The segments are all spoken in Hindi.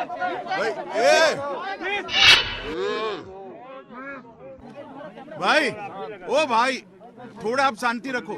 भाई भाई ओ भाई थोड़ा आप शांति रखो।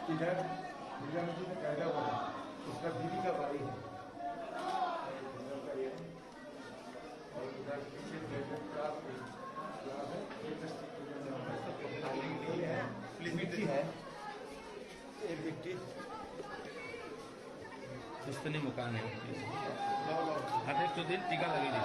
इधर निजामुद्दीन ने कायदा बना, उसका दीदी का भाई है। और उधर पीछे क्लास है, एक व्यक्ति पुस्तनी मकान है। हर एक तो दिन टीका लगेगी।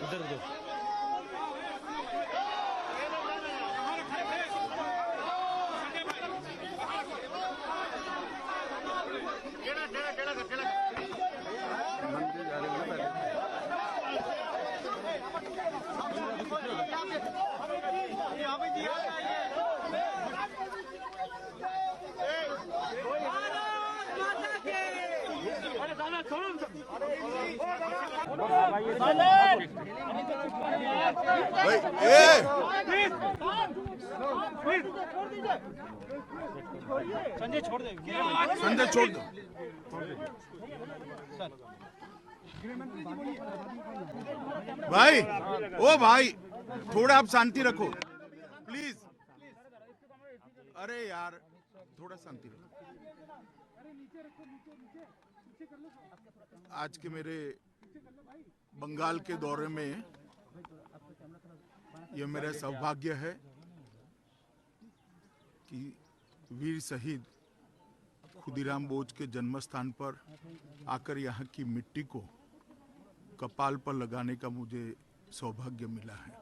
उधर दो संजय छोड़ दे, संजय छोड़ दो। भाई ओ भाई थोड़ा आप शांति रखो प्लीज। अरे यार थोड़ा शांति रखो। आज के मेरे बंगाल के दौरे में यह मेरा सौभाग्य है कि वीर शहीद खुदीराम बोस के जन्म स्थान पर आकर यहाँ की मिट्टी को कपाल पर लगाने का मुझे सौभाग्य मिला है।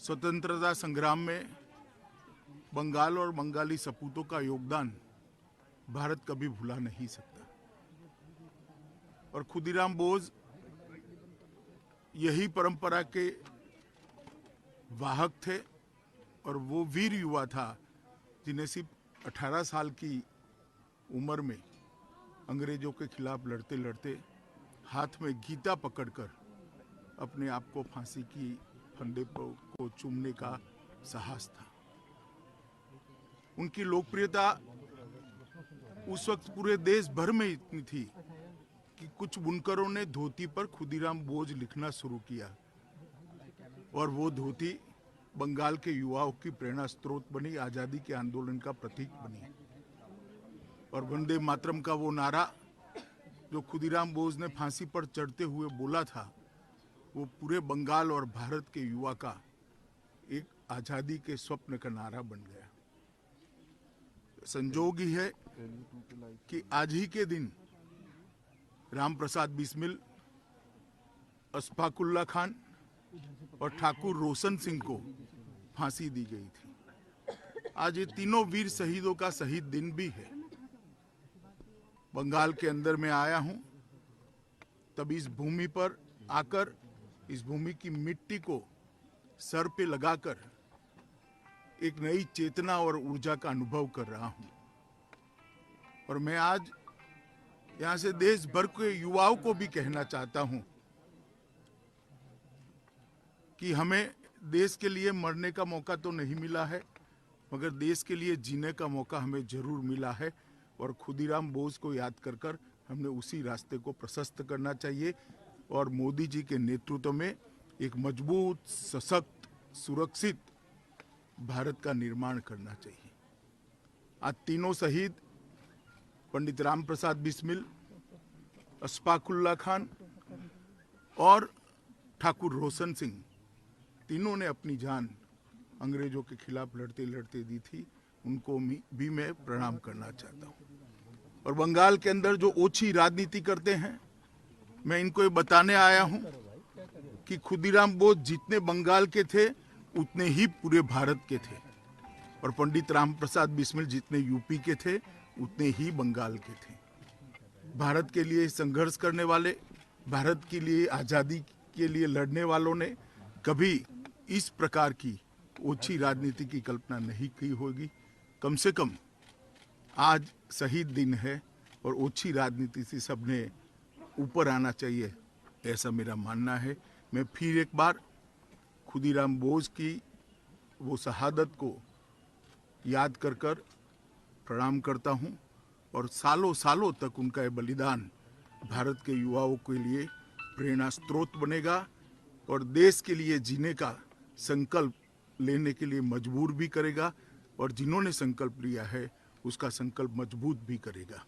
स्वतंत्रता संग्राम में बंगाल और बंगाली सपूतों का योगदान भारत कभी भुला नहीं सकता और खुदीराम बोस यही परंपरा के वाहक थे और वो वीर युवा था जिन्हें सिर्फ 18 साल की उम्र में अंग्रेजों के खिलाफ लड़ते लड़ते हाथ में गीता पकड़कर अपने आप को फांसी की फंदे को चूमने का साहस था। उनकी लोकप्रियता उस वक्त पूरे देश भर में इतनी थी कि कुछ बुनकरों ने धोती पर खुदीराम बोझ लिखना शुरू किया और वो धोती बंगाल के युवाओं की प्रेरणा स्रोत बनी, आज़ादी के आंदोलन का प्रतीक बनी। और वंदे मातरम का वो नारा जो खुदीराम बोस ने फांसी पर चढ़ते हुए बोला था, वो पूरे बंगाल और भारत के युवा का एक आज़ादी के स्वप्न का नारा बन गया। संजोग ही है कि आज ही के दिन राम प्रसाद बिस्मिल, अशफाकुल्ला खान और ठाकुर रोशन सिंह को फांसी दी गई थी। आज ये तीनों वीर शहीदों का शहीद दिन भी है। बंगाल के अंदर मैं आया हूं, तब इस भूमि पर आकर इस भूमि की मिट्टी को सर पे लगाकर एक नई चेतना और ऊर्जा का अनुभव कर रहा हूं। और मैं आज यहां से देश भर के युवाओं को भी कहना चाहता हूं कि हमें देश के लिए मरने का मौका तो नहीं मिला है, मगर देश के लिए जीने का मौका हमें जरूर मिला है। और खुदीराम बोस को याद कर कर हमने उसी रास्ते को प्रशस्त करना चाहिए और मोदी जी के नेतृत्व में एक मजबूत, सशक्त, सुरक्षित भारत का निर्माण करना चाहिए। आज तीनों शहीद पंडित राम प्रसाद बिस्मिल, अशफाकुल्ला खान और ठाकुर रोशन सिंह, तीनों ने अपनी जान अंग्रेजों के खिलाफ लड़ते लड़ते दी थी। उनको भी मैं प्रणाम करना चाहता हूँ। और बंगाल के अंदर जो ओछी राजनीति करते हैं, मैं इनको ये बताने आया हूँ कि खुदीराम बोस जितने बंगाल के थे उतने ही पूरे भारत के थे, और पंडित राम प्रसाद बिस्मिल जितने यूपी के थे उतने ही बंगाल के थे। भारत के लिए संघर्ष करने वाले, भारत के लिए आज़ादी के लिए लड़ने वालों ने कभी इस प्रकार की ओछी राजनीति की कल्पना नहीं की होगी। कम से कम आज शहीद दिन है और ओछी राजनीति से सबने ऊपर आना चाहिए, ऐसा मेरा मानना है। मैं फिर एक बार खुदीराम बोस की वो शहादत को याद कर कर प्रणाम करता हूँ और सालों सालों तक उनका ये बलिदान भारत के युवाओं के लिए प्रेरणा स्रोत बनेगा और देश के लिए जीने का संकल्प लेने के लिए मजबूर भी करेगा, और जिन्होंने संकल्प लिया है उसका संकल्प मजबूत भी करेगा।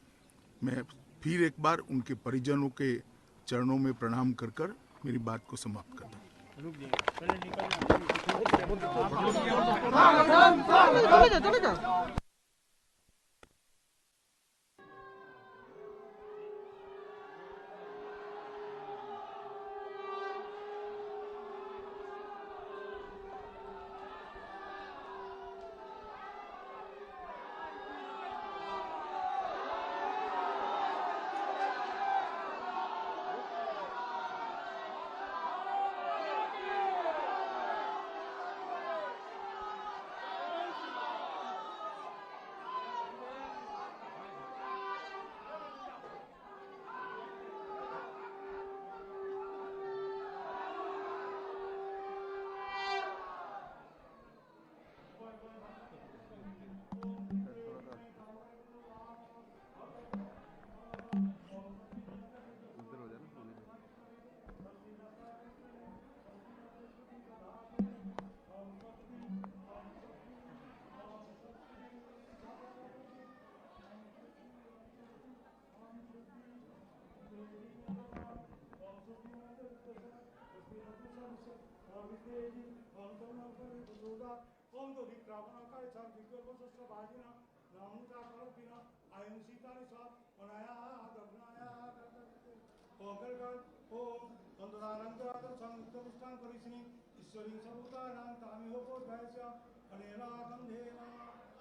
मैं फिर एक बार उनके परिजनों के चरणों में प्रणाम कर कर मेरी बात को समाप्त करता हूँ।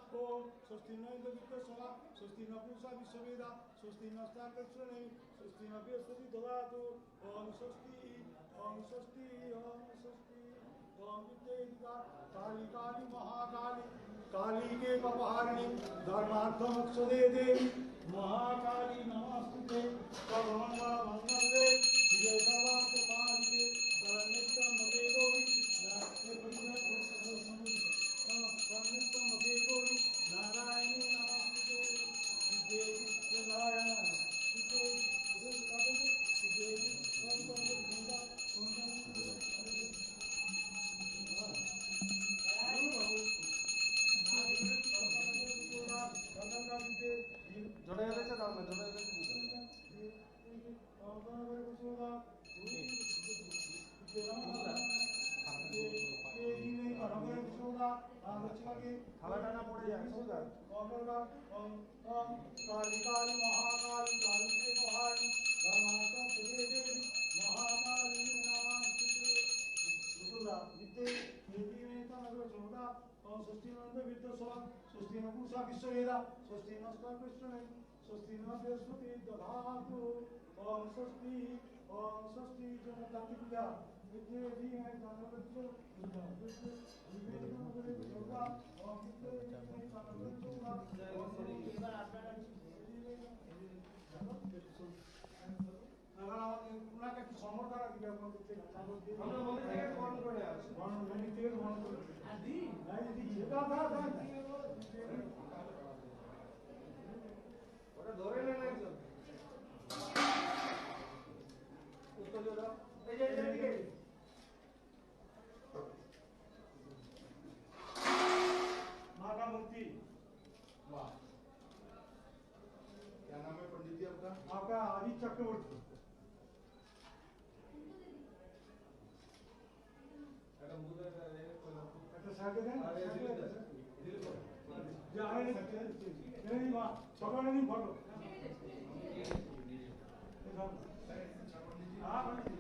ओम स्वस्ति न इंद्र विद्या स्वस्ति न पूषा विश्ववेदा स्वस्ति नस्ताकर्षणे स्वस्ति न बृहस्पति ददातु ओम स्वस्ति ओम स्वस्ति ओम स्वस्ति ओम विद्या काली काली महाकाली काली के अपहारिणी धर्मार्थमक्षदे देवी महाकाली नमस्ते सर्वमंगल मंगले जय सर्वार्थ साधिके शरण्यं मते गौरी नास्ते शरण्यं मते गौरी नारायणी नमस्ते देवी नारायण থালাটা না পড়ে যায় সুন্দর কালী কালী মহাকালী কালী মহাকালী রামাতা দেবী মহাকালী নমস্তে সুন্দর নিতে দেবী মেতা নগর চোদা ষষ্ঠী নন্দ বিদ্যা ষষ্ঠী নপুষা বিশ্ববেদা ষষ্ঠী নস্তা কৃষ্ণে ষষ্ঠী ন বৃহস্পতি দধাতু ওম ষষ্ঠী জনতা পূজা विद्ये धीमहि तन्नो ওনাকে একটু সম্বর্ধনা দিবে আপনার করতে আমরা মনে থেকে বর্ণ করে আসি বর্ণ থেকে বর্ণ করে আদি আদি যেটা ওটা ধরে নেন একজন উত্তর দাও এই যে এদিকে माता मूर्ति वाह क्या नाम है पंडित जी आपका आपका आदि चक्रवर्ती একটা সাইকেল দেন যা আরে नहीं मां ফটো नहीं ফটো हां